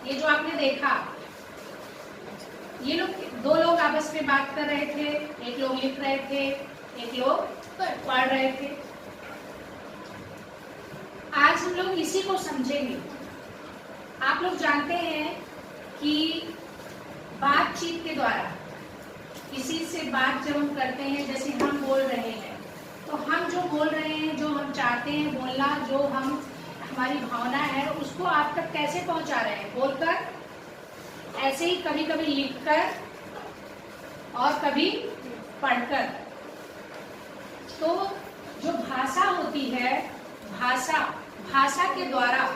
ये जो आपने देखा, ये लोग दो लोग आपस में बात कर रहे थे, एक लोग लिख रहे थे, एक लोग पढ़ रहे थे। आज हम लोग इसी को समझेंगे। आप लोग जानते हैं कि बातचीत के द्वारा किसी से बात जब हम करते हैं, जैसे हम बोल रहे हैं, तो हम जो बोल रहे हैं, जो हम चाहते हैं बोलना, जो हम हमारी भावना है, उसको आप तक कैसे पहुंचा रहे हैं? बोलकर, ऐसे ही कभी कभी लिखकर और कभी पढ़कर। तो जो भाषा होती है, भाषा के द्वारा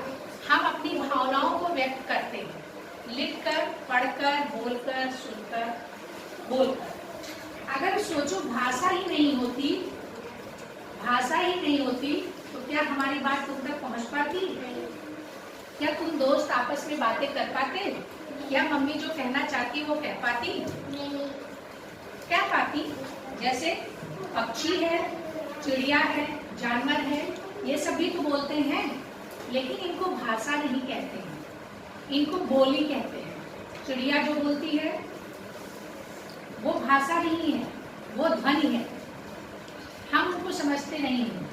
हम अपनी भावनाओं को व्यक्त करते हैं, लिखकर, पढ़कर, बोलकर, सुनकर, बोलकर। अगर सोचो भाषा ही नहीं होती तो क्या हमारी बात तुम तक पहुंच पाती? क्या तुम दोस्त आपस में बातें कर पाते? क्या मम्मी जो कहना चाहती वो कह पाती? नहीं। क्या पाती? जैसे पक्षी है, चिड़िया है, जानवर है, ये सभी तो बोलते हैं, लेकिन इनको भाषा नहीं कहते हैं, इनको बोली कहते हैं। चिड़िया जो बोलती है वो भाषा नहीं है, वो ध्वनि है। हम उनको समझते नहीं हैं,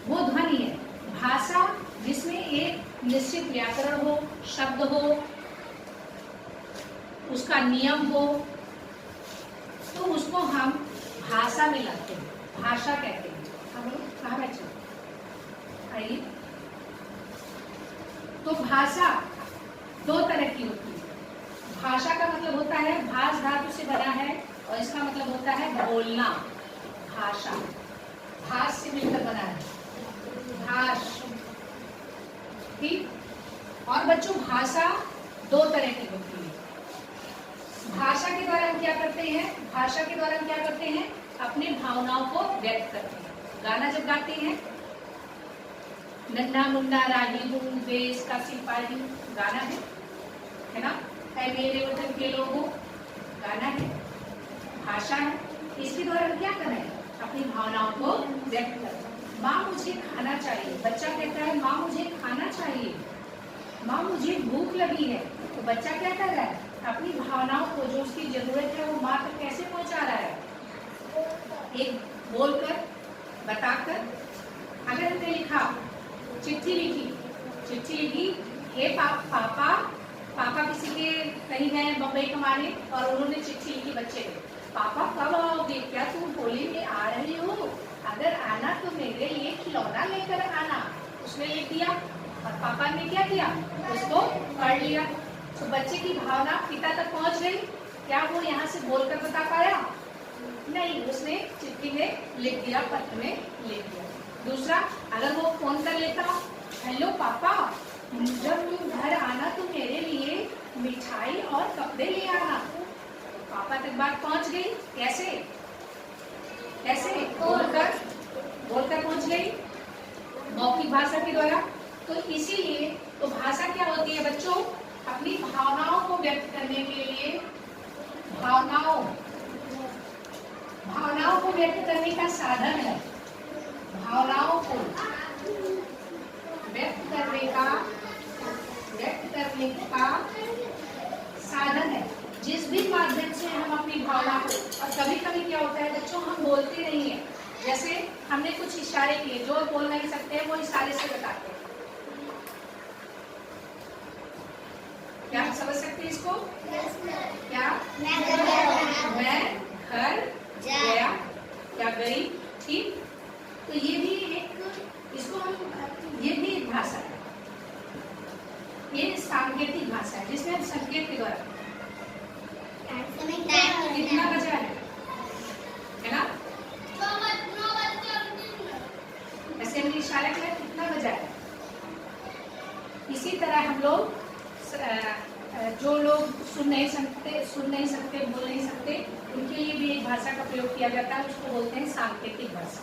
वो ध्वनि है। भाषा जिसमें एक निश्चित व्याकरण हो, शब्द हो, उसका नियम हो, तो उसको हम भाषा में लाते हैं, भाषा कहते हैं। हम लोग कहाँ बैठे? आइए। तो भाषा दो तरह की होती है। भाषा का मतलब होता है, भाष धातु से बना है, और इसका मतलब होता है बोलना। भाषा भाष से मिलकर बना है, भाष। ठीक। और बच्चों, भाषा दो तरह की होती है। भाषा के द्वारा हम क्या करते हैं? अपने भावनाओं को व्यक्त करते हैं। गाना जब गाते हैं, नन्हा मुन्ना राही हूँ, देश का सिपाही, गाना है ना? है मेरे वतन के लोगों, गाना है, भाषा है। इसके द्वारा हम क्या कर रहे हैं? अपनी भावनाओं को व्यक्त कर रहे हैं। माँ मुझे खाना चाहिए, बच्चा कहता है माँ मुझे खाना चाहिए। माँ मुझे भूख लगी है, तो बच्चा क्या कर रहा है? अपनी भावनाओं को, जो उसकी जरूरत है, वो माँ तक कैसे पहुंचा रहा है? एक बोलकर, बताकर। अगर हमने लिखा, चिट्ठी लिखी, हे पापा किसी के कहीं गए बम्बई कमाने, और उन्होंने चिट्ठी लिखी बच्चे को, पापा कब आओगे? क्या तुम होली में आ रहे हो? अगर आना तो मेरे लिए खिलौना लेकर आना। उसने लिख दिया, और पापा ने क्या किया? उसको पढ़ लिया। तो बच्चे की भावना पिता तक पहुंच गई। क्या वो यहाँ से बोलकर बता पाया? नहीं, उसने चिट्ठी में लिख दिया, पत्र में लिख दिया। दूसरा, अगर वो फोन कर लेता, हेलो पापा, जब तुम घर आना तो मेरे लिए मिठाई और कपड़े ले आना। पापा तक बात पहुंच गई। कैसे? बोलकर पहुंच गई, मौखिक भाषा के द्वारा। तो इसीलिए तो भाषा क्या होती है बच्चों? अपनी भावनाओं को व्यक्त करने के लिए, भावनाओं को व्यक्त करने का साधन है। भावनाओं को व्यक्त करने का साधन है। जिस भी माध्यम से हम अपनी भावना को, और कभी कभी क्या होता है बच्चों, हम बोलते नहीं है। जैसे हमने कुछ इशारे किए, जो बोल नहीं सकते वो इशारे से बताते हैं। क्या आप समझ सकते हैं इसको? क्या? मैं घर गया, क्या गई। ठीक। तो ये भी एक भाषा है, ये सांकेतिक भाषा है, जिसमें हम संकेत के द्वारा। कितना बजा है ना? ऐसे हमने इशारा किया, कितना बजा है। इसी तरह हम लोग, जो लोग सुन नहीं सकते, बोल नहीं सकते, उनके लिए भी एक भाषा का प्रयोग किया जाता है, उसको बोलते हैं सांकेतिक भाषा।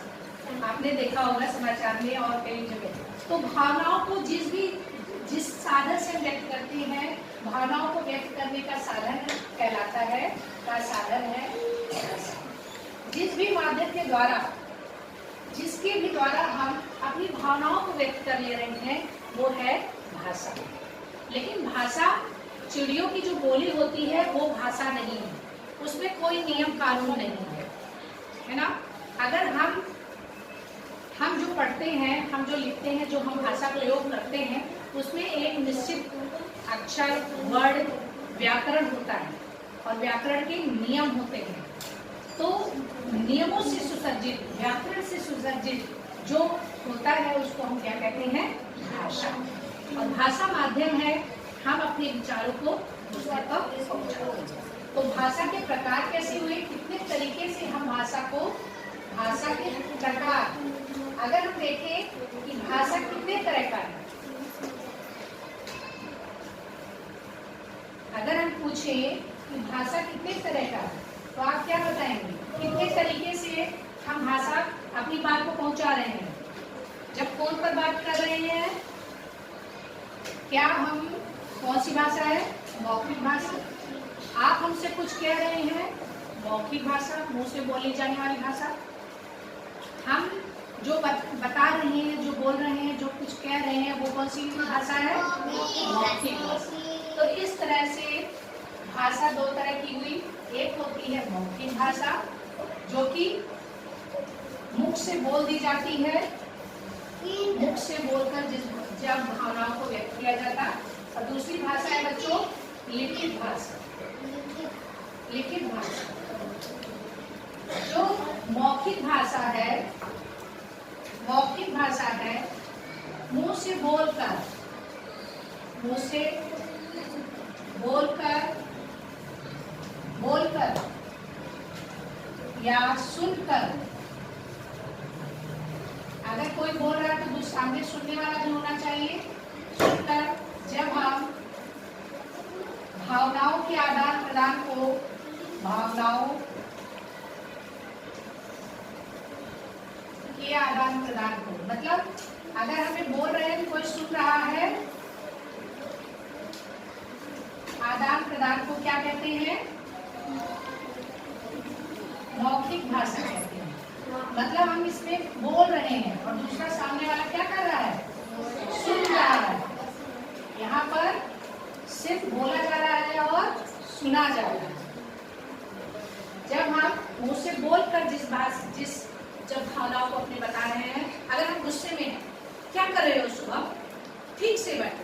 आपने देखा होगा समाचार में और कई जगह। तो भावनाओं को जिस साधन से व्यक्त करते हैं, भावनाओं को व्यक्त करने का साधन कहलाता है, साधन है। जिस भी माध्यम के द्वारा, जिसके भी द्वारा हम अपनी भावनाओं को व्यक्त कर ले रहे हैं, वो है भाषा। लेकिन भाषा, चिड़ियों की जो बोली होती है वो भाषा नहीं है, उसमें कोई नियम कानून नहीं है ना। अगर हम जो पढ़ते हैं, हम जो लिखते हैं, जो हम भाषा प्रयोग करते हैं, उसमें एक निश्चित अक्षर, वर्ड, व्याकरण होता है और व्याकरण के नियम होते हैं। तो नियमों से सुसज्जित, व्याकरण से सुसज्जित जो होता है उसको हम क्या कहते हैं? भाषा। और भाषा माध्यम है हम अपने विचारों को दूसरे तक पहुंचाते हैं। तो भाषा के प्रकार कैसे हुए, कितने तरीके से हम भाषा को, भाषा के प्रकार, अगर हम देखें कि भाषा कितने तरह का है, अगर हम पूछें कि भाषा कितने तरह का है, तो आप क्या बताएंगे? कितने तरीके से हम भाषा अपनी बात को पहुंचा रहे हैं? जब फोन पर बात कर रहे हैं, क्या हम, कौन सी भाषा है? मौखिक भाषा। आप हमसे कुछ कह रहे हैं, मौखिक भाषा, मुंह से बोली जाने वाली भाषा। हम जो बता रहे हैं, जो बोल रहे हैं, जो कुछ कह रहे हैं, वो कौन सी भाषा है? मौखिक भाषा। तो इस तरह से भाषा दो तरह की हुई। एक होती है मौखिक भाषा, जो कि मुख से बोल दी जाती है, मुख से बोलकर जब भावनाओं को व्यक्त किया जाता। और दूसरी भाषा है बच्चों लिखित भाषा। लिखित भाषा, जो मौखिक भाषा है, मौखिक भाषा है मुंह से बोलकर, मुंह से बोलकर, बोलकर या सुनकर। अगर कोई बोल रहा है तो सामने सुनने वाला भी होना चाहिए। सुनकर जब हम भावनाओं के आदान प्रदान को, भावनाओं के आदान प्रदान को, मतलब अगर हमें बोल रहे हैं, कोई सुन रहा है, आदान प्रदान को क्या कहते हैं? मौखिक भाषा कहते हैं। मतलब हम इसमें बोल रहे हैं और दूसरा सामने वाला क्या कर रहा है? सुन रहा है। यहाँ पर सिर्फ बोला जा रहा है और सुना जा रहा है। जब हम मुंह से बोलकर जिस जब भावनाओं को अपने बता रहे हैं, अगर हम गुस्से में हैं, क्या कर रहे हो सुबह? ठीक से बैठो,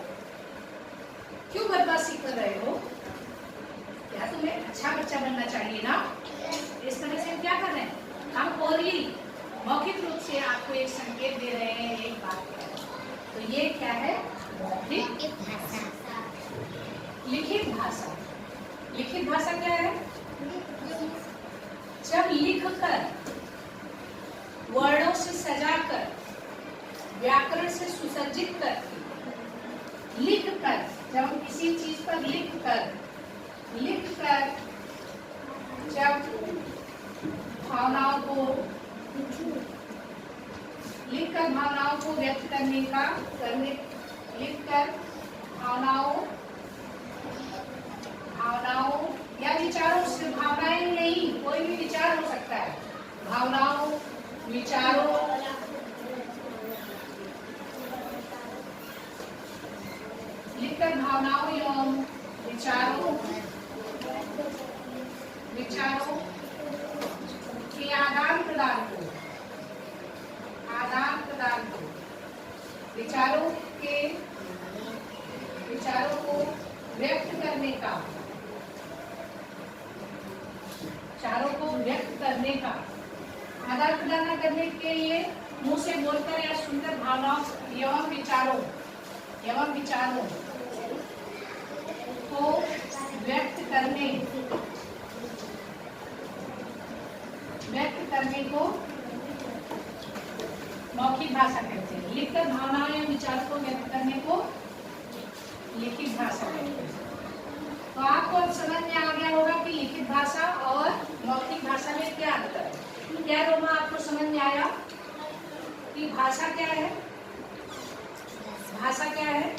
क्यों बदमाशी कर रहे हो? क्या तुम्हें अच्छा बच्चा बनना चाहिए ना? इस तरह से हम क्या कर रहे हैं? हम ओरली, मौखिक रूप से आपको एक संकेत दे रहे हैं, एक बात कह रहे हैं। तो ये क्या है? मौखिक भाषा। लिखित भाषा। लिखित भाषा क्या है? जब लिखकर, वर्णों से सजाकर, व्याकरण से सुसज्जित करके, लिखकर, जब हम किसी चीज पर लिखकर जब भावनाओं को, लिखकर भावनाओं को व्यक्त करने का, लिखकर भावनाओं या विचारों से, भावनाएं नहीं, कोई भी विचार हो सकता है, भावनाओं, विचारों, लिखकर भावनाओं एवं विचारों के आदान प्रदान को, विचारों को व्यक्त करने का, आदान प्रदान करने के लिए मुंह से बोलकर या सुनकर भावनाओं एवं विचारों को व्यक्त करने को मौखिक भाषा कहते हैं। लिखकर भावनाओं या विचारों को व्यक्त करने को लिखित भाषा कहते हैं। तो आपको अब समझ में आ गया होगा कि लिखित भाषा और मौखिक भाषा में क्या अंतर है। क्या रोमा आपको समझ में आया कि भाषा क्या है? भाषा क्या है?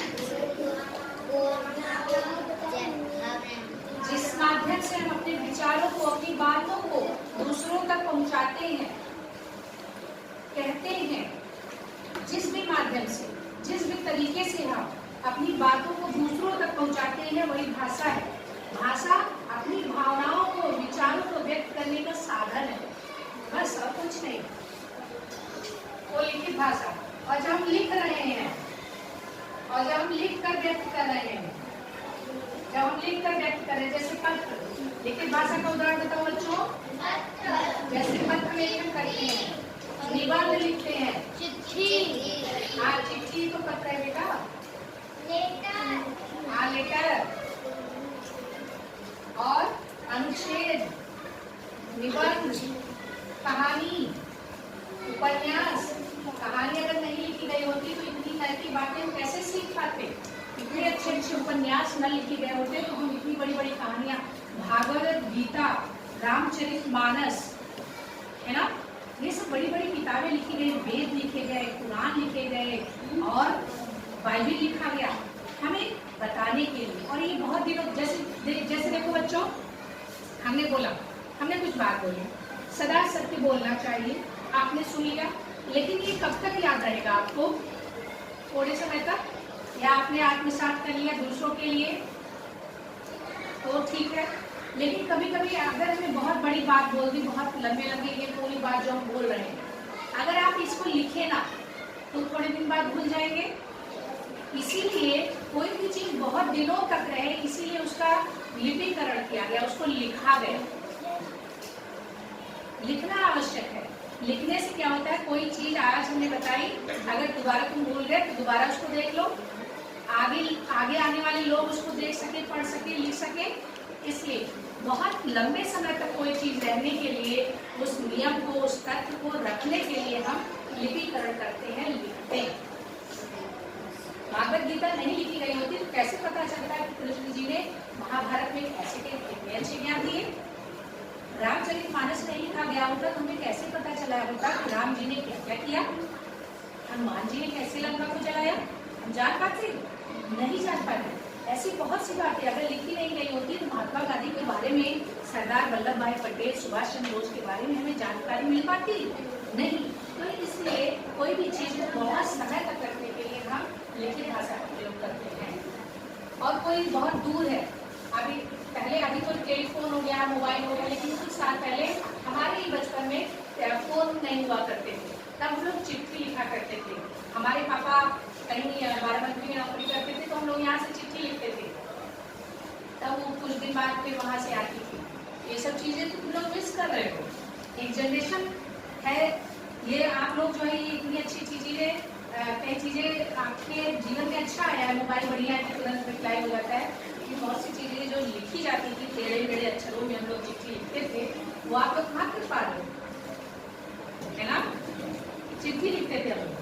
जिस माध्यम से हम अपने विचारों को, अपनी बातों को दूसरों तक पहुंचाते हैं, कहते हैं, जिस भी माध्यम से, जिस भी तरीके से हम अपनी बातों को दूसरों तक पहुंचाते हैं, वही भाषा है। भाषा अपनी भावनाओं को, विचारों को व्यक्त करने का साधन है, बस और कुछ नहीं। वो लिखित भाषा, और जब हम लिख रहे हैं और जब हम लिख कर व्यक्त कर रहे हैं, जब हम लिख कर व्यक्त कर रहे हैं, जैसे पत्र, लिखित भाषा का उदाहरण बताओ बच्चों। जैसे पत्र लेखन करते हैं, निबंध लिखते हैं, चिट्ठी। हाँ चिट्ठी तो पत्र है बेटा, लेटर। हाँ लेटर। और अनुच्छेद, निबंध, कहानी, उपन्यास। कहानी अगर नहीं लिखी गई होती तो इतनी तरह की बातें हम कैसे सीख पाते? इतने अच्छे अच्छे उपन्यास न लिखे गए होते तो हम इतनी बड़ी बड़ी कहानियां, भागवत गीता, रामचरितमानस, है ना, ये सब बड़ी बड़ी किताबें लिखी गई, वेद लिखे गए, कुरान लिखे गए और बाइबल लिखा गया हमें बताने के लिए। और ये बहुत दिनों, जैसे देखो बच्चों, हमने बोला, हमने कुछ बात बोली, सदा सत्य बोलना चाहिए, आपने सुन लिया, लेकिन ये कब तक याद रहेगा आपको? थोड़े समय तक, या आपने आत्मसात कर लिया दूसरों के लिए तो ठीक है, लेकिन कभी कभी अगर हमें बहुत बड़ी बात बोल दी, बहुत लंबे लंबे ये पूरी बात जो हम बोल रहे हैं, अगर आप इसको लिखे ना तो थोड़े दिन बाद भूल जाएंगे। इसीलिए कोई भी चीज बहुत दिनों तक रहे, इसीलिए उसका लिपिकरण किया गया, उसको लिखा गया। लिखना आवश्यक है। लिखने से क्या होता है, कोई चीज आज हमने बताई, अगर दोबारा तुम भूल गए तो दोबारा उसको देख लो, आगे आने वाले लोग उसको देख सके, पढ़ सके, लिख सके। इसलिए बहुत लंबे समय तक कोई चीज रहने के लिए, उस नियम को, उस तथ्य को रखने के लिए हम लिपिकरण करते हैं, लिखते हैं। भागवत गीता नहीं लिखी गई होती तो कैसे पता चलता है कि कृष्ण जी ने महाभारत में कैसे कितने अच्छे ज्ञान दिए? रामचरितमानस नहीं लिखा गया होता तो हमें कैसे पता चला होता कि राम जी ने क्या क्या किया, हनुमान जी ने कैसे लंका को जलाया? हम जान पाते? नहीं जान पाते। ऐसी बहुत सी बातें अगर लिखी नहीं गई होती तो महात्मा गांधी के बारे में, सरदार वल्लभ भाई पटेल, सुभाष चंद्र बोस के बारे में हमें जानकारी मिल पाती नहीं। तो इसलिए कोई भी चीज को बहुत समय तक रखने के लिए हम लिखित भाषा का प्रयोग करते हैं। और कोई बहुत दूर है, अभी तो टेलीफोन हो गया, मोबाइल हो गया, लेकिन कुछ साल पहले हमारे ही बचपन में फोन नहीं हुआ करते थे, तब हम लोग चिट्ठी लिखा करते थे। हमारे पापा कहीं बाराबंकी में नौकरी करते थे तो हम लोग यहाँ से चिट्ठी लिखते थे, तब वो कुछ दिन बाद फिर वहाँ से आती थी। ये सब चीजें तो तुम लोग मिस कर रहे हो। एक जनरेशन है, ये आप लोग जो है ये इतनी अच्छी चीजें, कई चीजें आपके जीवन में अच्छा आया है, मोबाइल बढ़िया है, तुरंत रिप्लाई हो जाता है। बहुत सी चीजें जो लिखी जाती थी टेढ़े मेढ़े अक्षरों में, हम लोग चिट्ठी लिखते थे, वो आप लोग कहाँ कर पा रहे हो, है ना? चिट्ठी लिखते थे हम लोग,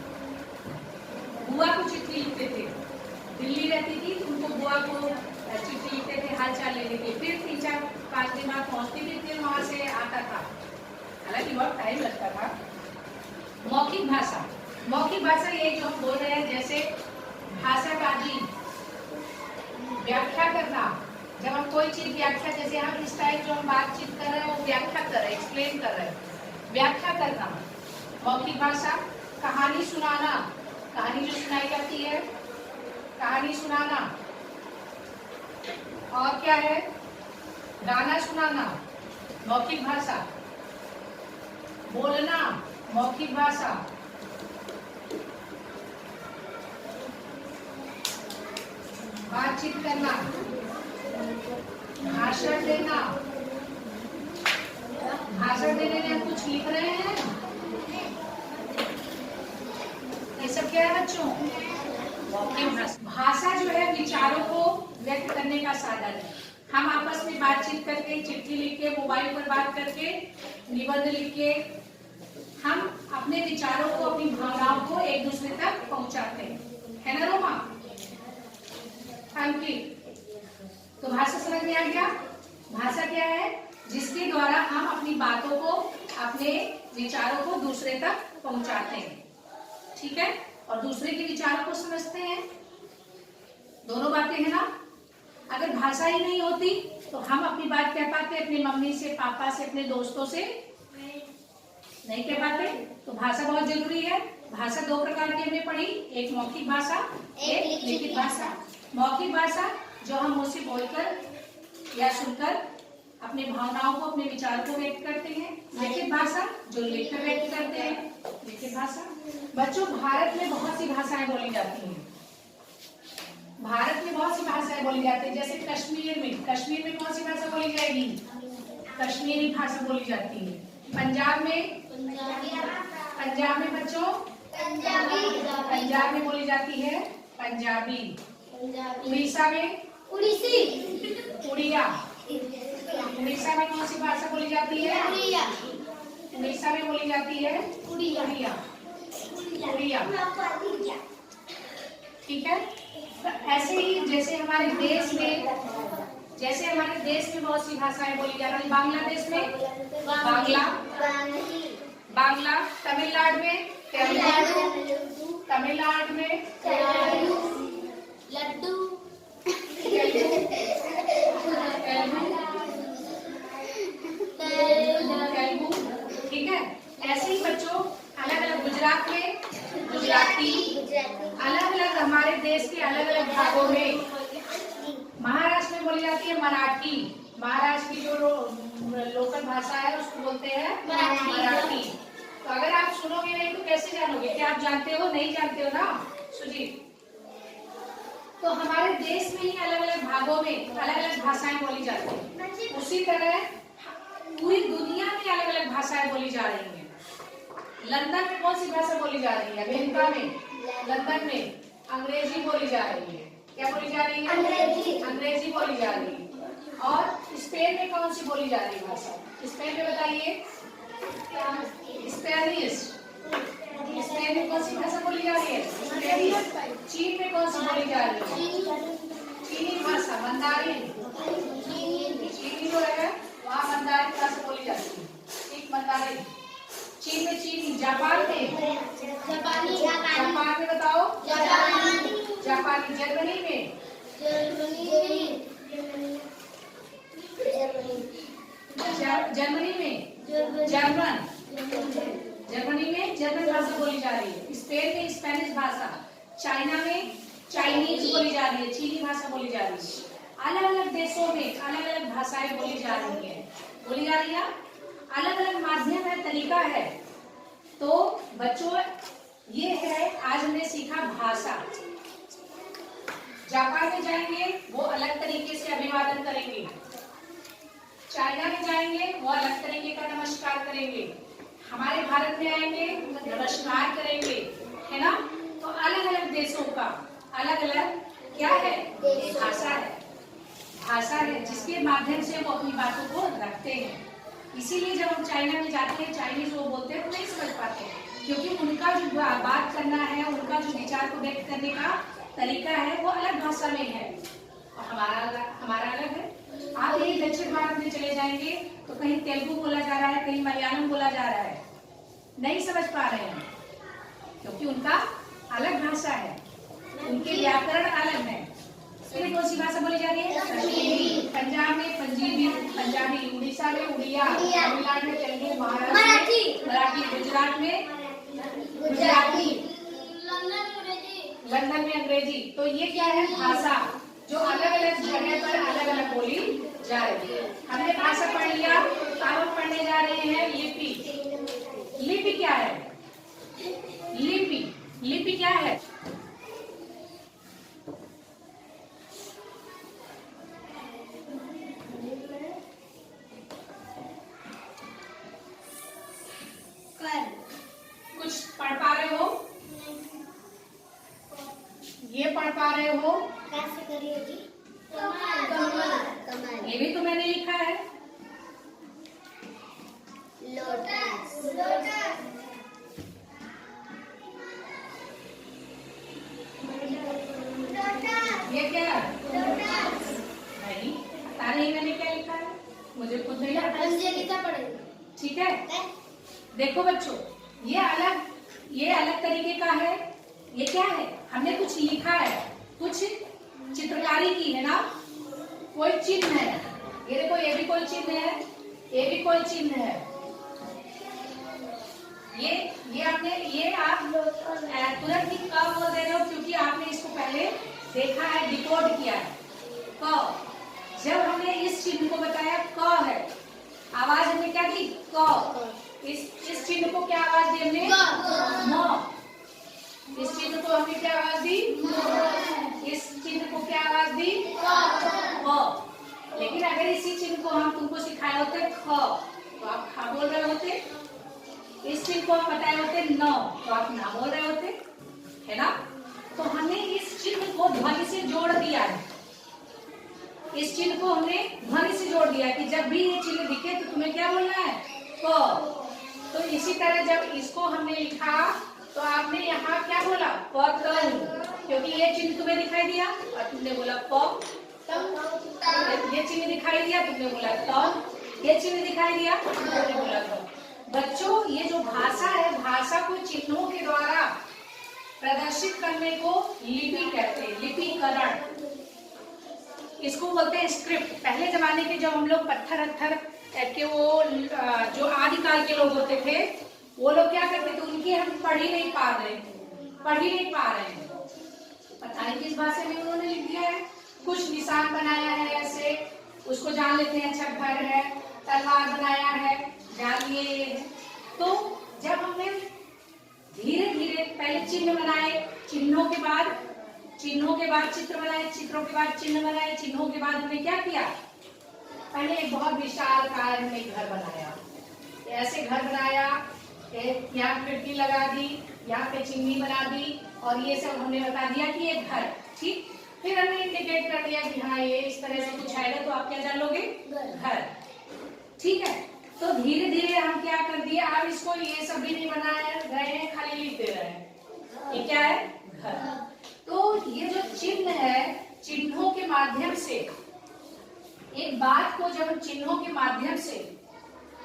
बुआ को चिट्ठी लिखते थे, दिल्ली रहती थी तो उनको बुआ को चिट्ठी लिखते थे हाल चाल लेने के, फिर 3-4-5 दिन बाद पहुंचती थी, फिर वहां से आता था, हालांकि बहुत टाइम लगता था। मौखिक भाषा, मौखिक भाषा ये जो हम बोल रहे हैं, जैसे भाषा का अजीब व्याख्या करना, जब हम कोई चीज व्याख्या, जैसे हम इस टाइप जो हम बातचीत कर रहे हैं वो व्याख्या कर रहे हैं, एक्सप्लेन कर रहे हैं, व्याख्या करना मौखिक भाषा। कहानी सुनाना, कहानी जो सुनाई जाती है, कहानी सुनाना। और क्या है, गाना सुनाना, मौखिक भाषा। बोलना, मौखिक भाषा। बातचीत करना, भाषण देना। भाषण देने में कुछ लिख रहे हैं, ये सब क्या है बच्चों? भाषा जो है विचारों को व्यक्त करने का साधन है। हम आपस में बातचीत करके, चिट्ठी लिख के, मोबाइल पर बात करके, निबंध लिख के हम अपने विचारों को, अपनी भावनाओं को एक दूसरे तक पहुंचाते हैं, है ना रोमा? तो भाषा समझ में आ गया? भाषा क्या है? जिसके द्वारा हम अपनी बातों को, अपने विचारों को दूसरे तक पहुंचाते हैं, ठीक है? और दूसरे के विचारों को समझते हैं। दोनों बातें है ना? अगर भाषा ही नहीं होती तो हम अपनी बात कह पाते अपनी मम्मी से, पापा से, अपने दोस्तों से? नहीं कह पाते। तो भाषा बहुत जरूरी है। भाषा 2 प्रकार की हमने पढ़ी, एक मौखिक भाषा, एक लिखित भाषा। मौखिक भाषा जो हम मुंह से बोलकर या सुनकर अपने भावनाओं को, अपने विचारों को व्यक्त करते हैं। लिखित भाषा जो लिखकर व्यक्त करते हैं, लिखित भाषा। बच्चों, भारत में बहुत सी भाषाएं बोली जाती हैं। भारत में बहुत सी भाषाएं बोली जाती है। जैसे कश्मीर में कौन सी भाषा बोली जाएगी? कश्मीरी भाषा बोली जाती है। पंजाब में बच्चों पंजाब में बोली जाती है पंजाबी। उड़ीसा में उड़िया। उड़ीसा में कौन सी भाषा बोली जाती है? उड़ीसा में बोली जाती है उड़िया। ठीक है। तो ऐसे ही जैसे हमारे देश में बहुत सी भाषाएं बोली जाती है। बांग्लादेश में बांग्ला। तमिलनाडु में लड्डू। तेलुगु। ठीक है। ऐसे ही बच्चों अलग अलग, गुजरात में गुजराती। अलग अलग हमारे देश के अलग अलग भागों में, महाराष्ट्र में बोली जाती है मराठी। महाराष्ट्र की जो लोकल भाषा है उसको बोलते हैं मराठी। तो अगर आप सुनोगे नहीं तो कैसे जानोगे? क्या आप जानते हो? नहीं जानते हो ना सुजीत? तो हमारे देश में ही अलग अलग भागों में अलग अलग भाषाएं बोली जाती हैं। उसी तरह पूरी दुनिया में अलग अलग भाषाएं बोली जा रही हैं। लंदन में कौन सी भाषा बोली जा रही है? अमेरिका में लंदन में अंग्रेजी बोली जा रही है। क्या बोली जा रही है? अंग्रेजी बोली जा रही है। और स्पेन में कौन सी बोली जा रही है भाषा? स्पेन में बताइए। स्पेनिश। स्पेन में कौन सी भाषा बोली जा रही है? स्पेनिश। चीन में कौन सी बोली जा रही है? चीनी भाषा, मंदारिन। चीनी जो है वहाँ मंदारिन भाषा बोली जाती है। ठीक, मंदारिन। चीन में चीनी। जापान में बताओ। जापानी। जर्मनी में जर्मन। जर्मनी में जर्मन भाषा बोली जा रही है। स्पेन में स्पेनिश भाषा। चाइना में चाइनीज बोली जा रही है, चीनी भाषा बोली जा रही है। अलग अलग देशों में अलग अलग भाषाएं बोली जा रही है। अलग अलग माध्यम है, तरीका है। तो बच्चों ये है, आज हमने सीखा भाषा। जापान में जाएंगे वो अलग तरीके से अभिवादन करेंगे। चाइना में जाएंगे वो अलग तरीके का नमस्कार करेंगे। हमारे भारत में आएंगे नमस्कार करेंगे, है ना? तो अलग अलग देशों का अलग अलग क्या है? भाषा है जिसके माध्यम से वो अपनी बातों को रखते हैं। इसीलिए जब हम चाइना में जाते हैं, चाइनीज वो बोलते हैं, वो नहीं समझ पाते हैं, क्योंकि उनका जो बात करना है, उनका जो विचार को व्यक्त करने का तरीका है वो अलग भाषा में है और हमारा अलग है। आप यही दक्षिण भारत में चले जाएंगे तो कहीं तेलुगु बोला जा रहा है, कहीं मलयालम बोला जा रहा है, नहीं समझ पा रहे हैं क्योंकि उनका अलग भाषा है, उनके व्याकरण अलग है। फिर कौन सी भाषा बोली जा रही है? कश्मीरी। पंजाब में पंजाबी। उड़ीसा में उड़िया। तमिलनाडु में तेलुगु। महाराष्ट्र में मराठी। गुजरात में गुजराती। लंदन में अंग्रेजी। तो ये क्या है? भाषा जो अलग अलग जगह पर अलग अलग बोली जा रही है। हमने भाषा पढ़ लिया, अब हम पढ़ने जा रहे हैं लिपि। लिपि क्या है? लिपि क्या है? कुछ पढ़ पा रहे हो? ये पढ़ पा रहे हो? कैसे करिए जी? कमल। ये भी तो मैंने लिखा है। लोटस। ये क्या है? नहीं, तारे ही मैंने क्या लिखा है? मुझे खुद नहीं आता। ठीक है, देखो बच्चों, ये अलग तरीके का है। ये क्या है? हमने कुछ लिखा है, कुछ चित्रकारी की है ना, कोई चिन्ह है। ये देखो, ये भी कोई चिन्ह है, ये भी कोई चिन्ह है। ये आप तुरंत ही कब बोल दे रहे हो, क्योंकि आपने इसको पहले देखा है, डिकोड किया है। क, जब हमने इस चिन्ह को बताया क है, आवाज हमने क्या दी? क। इस चिन्ह को क्या आवाज दी हमने? म। इस चिन्ह को हमने क्या आवाज दी? इस चिन्ह को क्या आवाज दी? क। लेकिन अगर इसी चिन्ह को हम तुमको सिखाए होते ख, तो आप खा बोल रहे होते। इस चिन्ह को हम बताए होते न, तो आप ना बोल रहे होते, है ना? तो हमने इस चिन्ह को ध्वनि से जोड़ दिया है। इस चिन्ह को हमने ध्वनि से जोड़ दिया कि जब भी ये चिन्ह दिखे तो तुम्हें क्या बोलना है? क। तो इसी तरह जब इसको हमने लिखा तो आपने यहाँ क्या बोला? पतंग, क्योंकि ये चिन्ह तुम्हें दिखाई दिया और तुमने बोला प। ये चिन्ह दिखाई दिया, तुमने बोला त। ये चिन्ह दिखाई दिया, तुमने बोला त। बच्चों, ये जो भाषा है, भाषा को चिन्हों के द्वारा प्रदर्शित करने को लिपि कहते हैं, लिपिकरण। इसको बोलते हैं स्क्रिप्ट। पहले जमाने के जब हम लोग पत्थर के वो जो आदिकाल के लोग होते थे, वो लोग क्या करते थे? उनकी हम पढ़ ही नहीं पा रहे हैं। पता नहीं किस भाषा में उन्होंने लिख दिया है। कुछ निशान बनाया है ऐसे, उसको जान लेते हैं, अच्छा घर है। तलवार बनाया है, जान लिए ये है। तो जब हमने धीरे धीरे पहले चिन्ह बनाए, चिन्हों के बाद चित्र बनाए, चित्रों के बाद चिन्ह बनाए, चिन्हों के बाद हमने क्या किया? पहले एक बहुत विशाल कार हमने घर बनाया, ऐसे घर बनाया, यहाँ खिड़की लगा दी, यहाँ पे चिमनी बना दी, और ये सब हमने बता दिया कि ये घर। ठीक, फिर हमने इंडिकेट कर दिया कि हाँ ये इस तरह से कुछ आएगा, तो आप क्या जान लोगे? घर। ठीक है, तो धीरे धीरे हम क्या कर दिए, अब इसको ये सब भी नहीं बनाए रहे हैं, खाली लिख दे रहे हैं। ये क्या है? घर। तो ये जो चिन्ह है, चिन्हों के माध्यम से एक बात को, जब हम चिन्हों के माध्यम से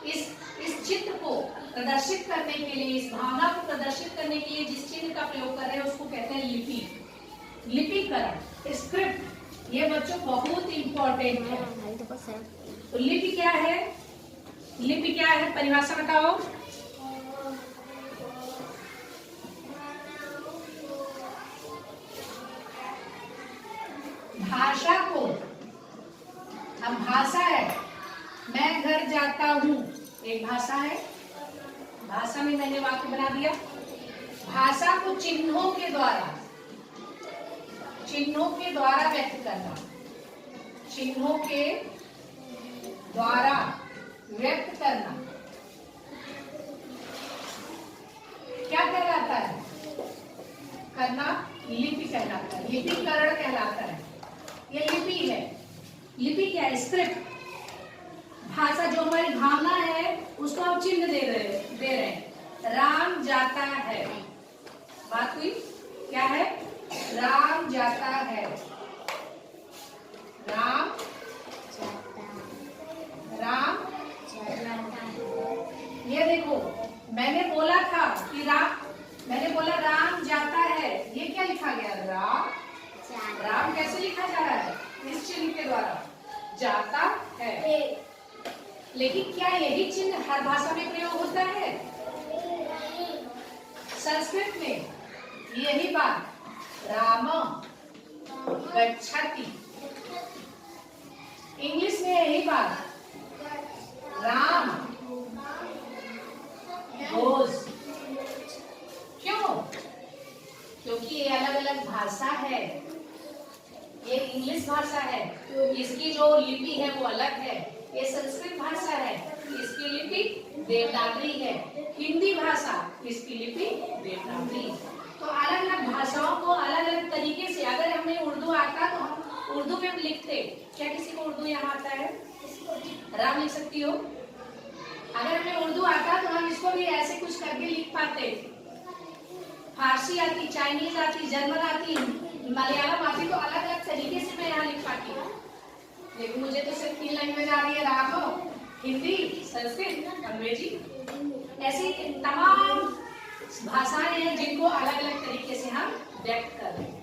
इस चित्र को प्रदर्शित करने के लिए, इस भावना को प्रदर्शित करने के लिए जिस चिन्ह का प्रयोग कर रहे हैं, उसको कहते हैं लिपि, लिपिकरण, स्क्रिप्ट। ये बच्चों बहुत इंपॉर्टेंट है। तो लिपि क्या है? लिपि क्या है? परिभाषा बताओ। भाषा को, अब भाषा है, मैं घर जाता हूँ, एक भाषा है। भाषा में मैंने वाक्य बना दिया। भाषा को चिन्हों के द्वारा व्यक्त करना, चिन्हों के द्वारा व्यक्त करना क्या कहलाता है? करना लिपि कहलाता है, लिपिकरण कहलाता है। ये लिपि है। लिपि क्या है? स्क्रिप्ट। भाषा जो हमारी भावना है, उसको हम चिन्ह दे रहे हैं। राम जाता है, बात हुई? क्या है? राम जाता है, राम ये देखो, मैंने बोला था कि मैंने बोला राम जाता है, ये क्या लिखा गया? राम कैसे लिखा जा रहा है? इस चिन्ह के द्वारा, जाता है। लेकिन क्या यही चिन्ह हर भाषा में प्रयोग होता है? संस्कृत में यही बात, राम गच्छति। इंग्लिश में यही बात, राम गोज। क्यों? क्योंकि ये अलग अलग भाषा है। ये इंग्लिश भाषा है, इसकी जो लिपि है वो अलग है। ये संस्कृत भाषा है, इसकी लिपि देवनागरी है। हिंदी भाषा, इसकी लिपि देवनागरी। तो अलग अलग भाषाओं को अलग अलग तरीके से, अगर हमें उर्दू आता तो हम उर्दू में लिखते। क्या किसी को उर्दू यहाँ आता है? राम लिख सकती हो? अगर हमें उर्दू आता तो हम इसको भी ऐसे कुछ करके लिख पाते। फारसी आती, चाइनीज आती, जर्मन आती, मलयालम आती, तो अलग अलग तरीके से मैं यहाँ लिख पाती हूँ। लेकिन मुझे तो सिर्फ 3 लैंग्वेज आ रही है, राम, हिंदी, संस्कृत, अंग्रेजी। ऐसी तमाम भाषाएं हैं जिनको अलग अलग तरीके से हम व्यक्त कर रहे हैं।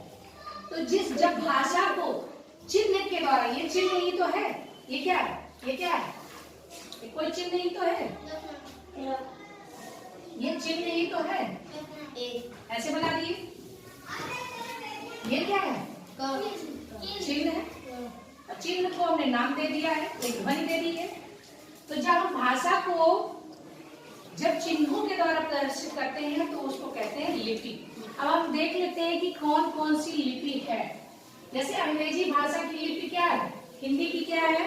तो जब भाषा को चिन्ह के द्वारा, ये चिन्ह ही तो है, ये क्या है? ये क्या है? ये कोई चिन्ह ही तो है, ये चिन्ह ही तो है। ऐसे बना दिए, ये क्या है? चिन्ह है। चिन्ह को हमने नाम दे दिया है, एक ध्वनि दे दी है। तो जब हम भाषा को जब चिन्हों के द्वारा प्रदर्शित करते हैं तो उसको कहते हैं लिपि। अब हम देख लेते हैं कि कौन कौन सी लिपि है। जैसे अंग्रेजी भाषा की लिपि क्या है, हिंदी की क्या है,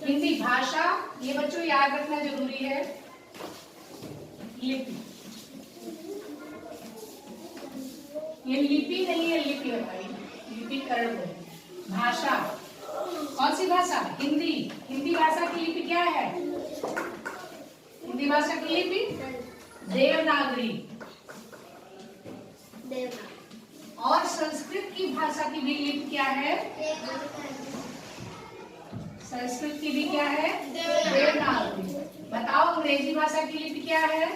हिंदी भाषा, ये बच्चों याद रखना जरूरी है, लिपि। ये लिपि नहीं है, लिपि है, लिपिकरण है। भाषा, कौन सी भाषा, हिंदी। हिंदी भाषा की लिपि क्या है, हिंदी भाषा की लिपि देवनागरी। और संस्कृत की भाषा की भी लिपि क्या है, संस्कृत की भी क्या है, देवनागरी। बताओ अंग्रेजी भाषा की लिपि क्या है,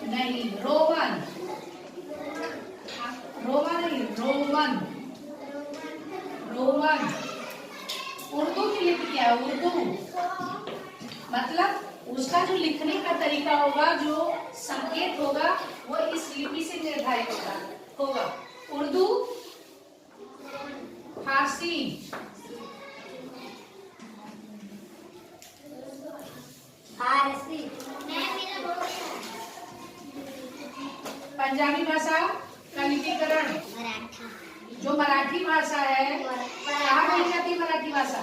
नहीं, रोमन। रोमन नहीं, रोमन, रोमन। उर्दू की लिपि क्या है, उर्दू। मतलब उसका जो लिखने का तरीका होगा, जो संकेत होगा, वो इस लिपि से निर्धारित होगा। उर्दू, फारसी, पंजाबी भाषा का लिपिकरण, जो मराठी भाषा है, कहाँ मिल जाती है मराठी भाषा,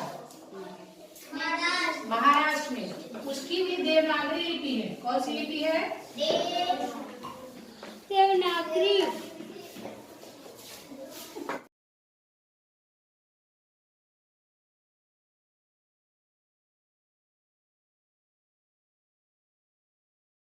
महाराष्ट्र में। उसकी भी देवनागरी लिपि है। कौन सी लिपि है,